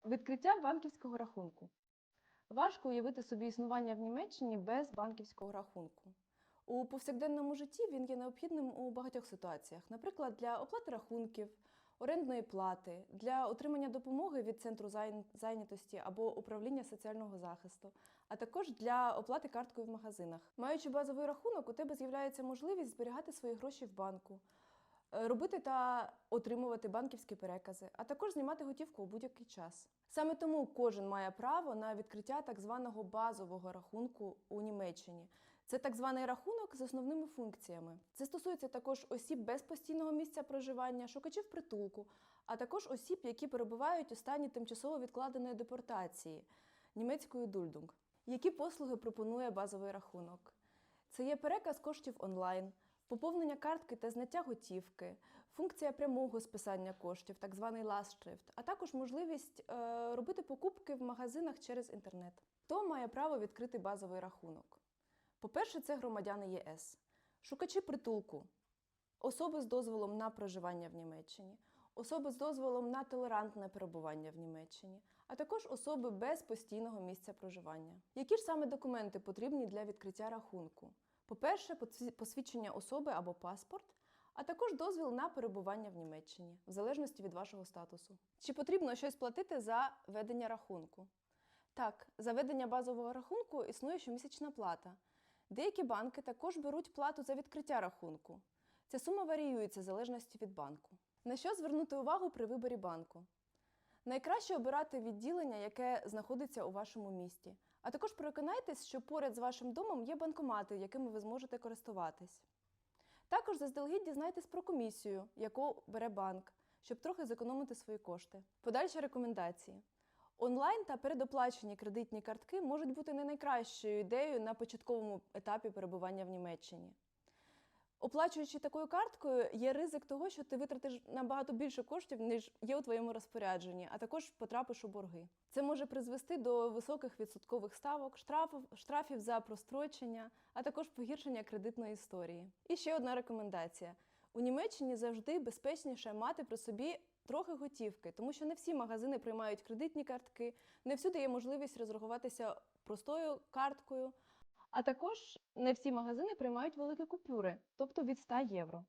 Відкриття банківського рахунку. Важко уявити собі існування в Німеччині без банківського рахунку. У повсякденному житті він є необхідним у багатьох ситуаціях, наприклад, для оплати рахунків, орендної плати, для отримання допомоги від центру зайнятості або управління соціального захисту, а також для оплати карткою в магазинах. Маючи базовий рахунок, у тебе з'являється можливість зберігати свої гроші в банку, робити та отримувати банківські перекази, а також знімати готівку у будь-який час. Саме тому кожен має право на відкриття так званого базового рахунку у Німеччині. Це так званий рахунок з основними функціями. Це стосується також осіб без постійного місця проживання, шукачів притулку, а також осіб, які перебувають у стані тимчасово відкладеної депортації, німецькою Дульдунг. Які послуги пропонує базовий рахунок? Це є переказ коштів онлайн, поповнення картки та зняття готівки, функція прямого списання коштів, так званий Lastschrift, а також можливість робити покупки в магазинах через інтернет. Хто має право відкрити базовий рахунок? По-перше, це громадяни ЄС, шукачі притулку, особи з дозволом на проживання в Німеччині, особи з дозволом на толерантне перебування в Німеччині, а також особи без постійного місця проживання. Які ж саме документи потрібні для відкриття рахунку? По-перше, посвідчення особи або паспорт, а також дозвіл на перебування в Німеччині, в залежності від вашого статусу. Чи потрібно щось платити за ведення рахунку? Так, за ведення базового рахунку існує щомісячна плата. Деякі банки також беруть плату за відкриття рахунку. Ця сума варіюється в залежності від банку. На що звернути увагу при виборі банку? Найкраще обирати відділення, яке знаходиться у вашому місті. А також переконайтесь, що поряд з вашим домом є банкомати, якими ви зможете користуватись. Також заздалегідь дізнайтесь про комісію, яку бере банк, щоб трохи зекономити свої кошти. Подальші рекомендації. Онлайн та передоплачені кредитні картки можуть бути не найкращою ідеєю на початковому етапі перебування в Німеччині. Оплачуючи такою карткою, є ризик того, що ти витратиш набагато більше коштів, ніж є у твоєму розпорядженні, а також потрапиш у борги. Це може призвести до високих відсоткових ставок, штрафів за прострочення, а також погіршення кредитної історії. І ще одна рекомендація. У Німеччині завжди безпечніше мати при собі трохи готівки, тому що не всі магазини приймають кредитні картки, не всюди є можливість розрахуватися простою карткою, а також не всі магазини приймають великі купюри, тобто від 100 євро.